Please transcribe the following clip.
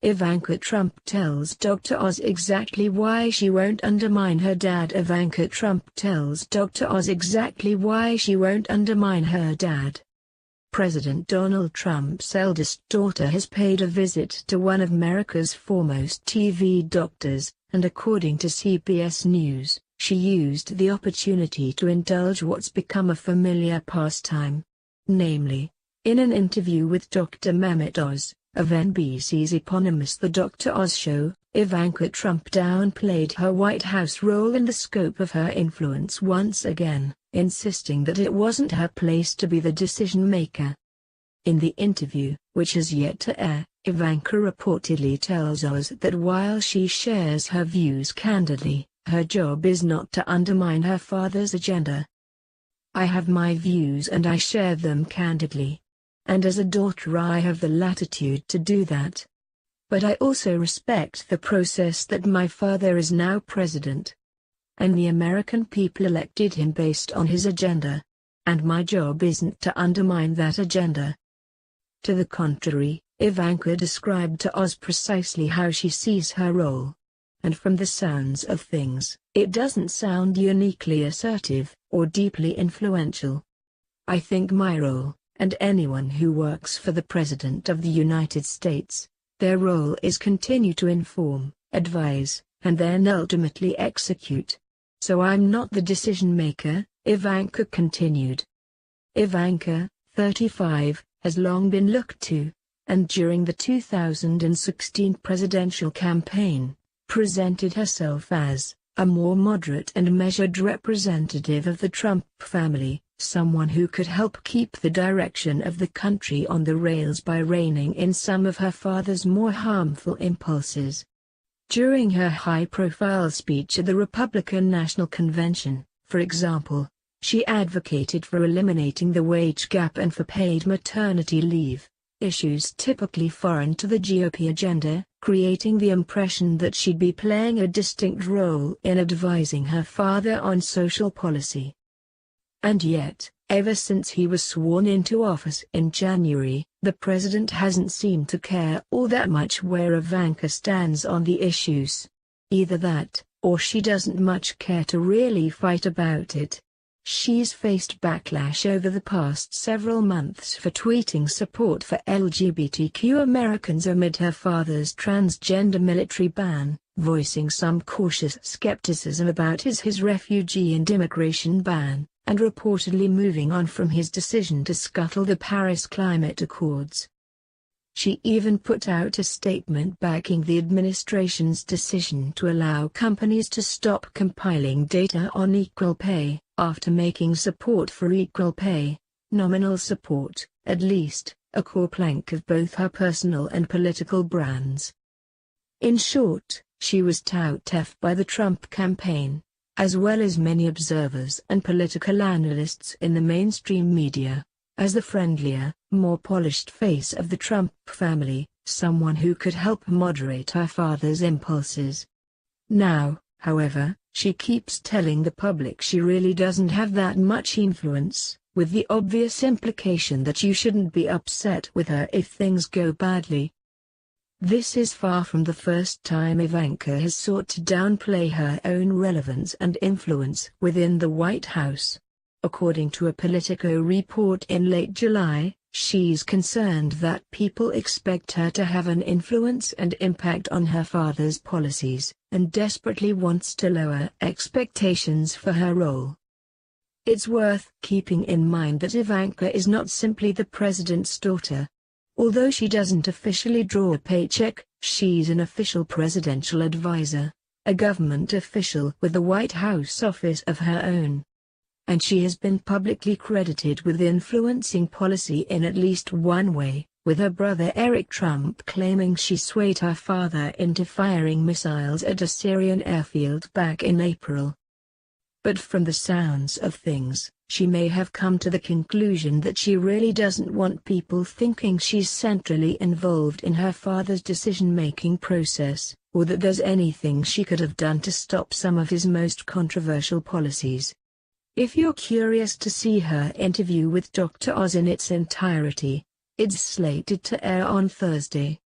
Ivanka Trump tells Dr. Oz exactly why she won't undermine her dad. Ivanka Trump tells Dr. Oz exactly why she won't undermine her dad. President Donald Trump's eldest daughter has paid a visit to one of America's foremost TV doctors, and according to CBS News, she used the opportunity to indulge what's become a familiar pastime. Namely, in an interview with Dr. Mehmet Oz, of NBC's eponymous The Dr. Oz Show, Ivanka Trump downplayed her White House role and the scope of her influence once again, insisting that it wasn't her place to be the decision-maker. In the interview, which has yet to air, Ivanka reportedly tells Oz that while she shares her views candidly, her job is not to undermine her father's agenda. "I have my views and I share them candidly. And as a daughter I have the latitude to do that. But I also respect the process that my father is now president. And the American people elected him based on his agenda. And my job isn't to undermine that agenda." To the contrary, Ivanka described to Oz precisely how she sees her role. And from the sounds of things, it doesn't sound uniquely assertive, or deeply influential. "I think my role, and anyone who works for the President of the United States, their role is continue to inform, advise, and then ultimately execute. So I'm not the decision maker," Ivanka continued. Ivanka, 35, has long been looked to, and during the 2016 presidential campaign, presented herself as a more moderate and measured representative of the Trump family, someone who could help keep the direction of the country on the rails by reining in some of her father's more harmful impulses. During her high-profile speech at the Republican National Convention, for example, she advocated for eliminating the wage gap and for paid maternity leave, issues typically foreign to the GOP agenda, creating the impression that she'd be playing a distinct role in advising her father on social policy. And yet, ever since he was sworn into office in January, the president hasn't seemed to care all that much where Ivanka stands on the issues. Either that, or she doesn't much care to really fight about it. She's faced backlash over the past several months for tweeting support for LGBTQ Americans amid her father's transgender military ban, voicing some cautious skepticism about his refugee and immigration ban, and reportedly moving on from his decision to scuttle the Paris Climate Accords. She even put out a statement backing the administration's decision to allow companies to stop compiling data on equal pay, after making support for equal pay, nominal support, at least, a core plank of both her personal and political brands. In short, she was tout by the Trump campaign, as well as many observers and political analysts in the mainstream media, as the friendlier, more polished face of the Trump family, someone who could help moderate her father's impulses. Now, however, she keeps telling the public she really doesn't have that much influence, with the obvious implication that you shouldn't be upset with her if things go badly. This is far from the first time Ivanka has sought to downplay her own relevance and influence within the White House. According to a Politico report in late July, she's concerned that people expect her to have an influence and impact on her father's policies, and desperately wants to lower expectations for her role. It's worth keeping in mind that Ivanka is not simply the president's daughter. Although she doesn't officially draw a paycheck, she's an official presidential advisor, a government official with the White House office of her own. And she has been publicly credited with influencing policy in at least one way, with her brother Eric Trump claiming she swayed her father into firing missiles at a Syrian airfield back in April. But from the sounds of things, she may have come to the conclusion that she really doesn't want people thinking she's centrally involved in her father's decision-making process, or that there's anything she could have done to stop some of his most controversial policies. If you're curious to see her interview with Dr. Oz in its entirety, it's slated to air on Thursday.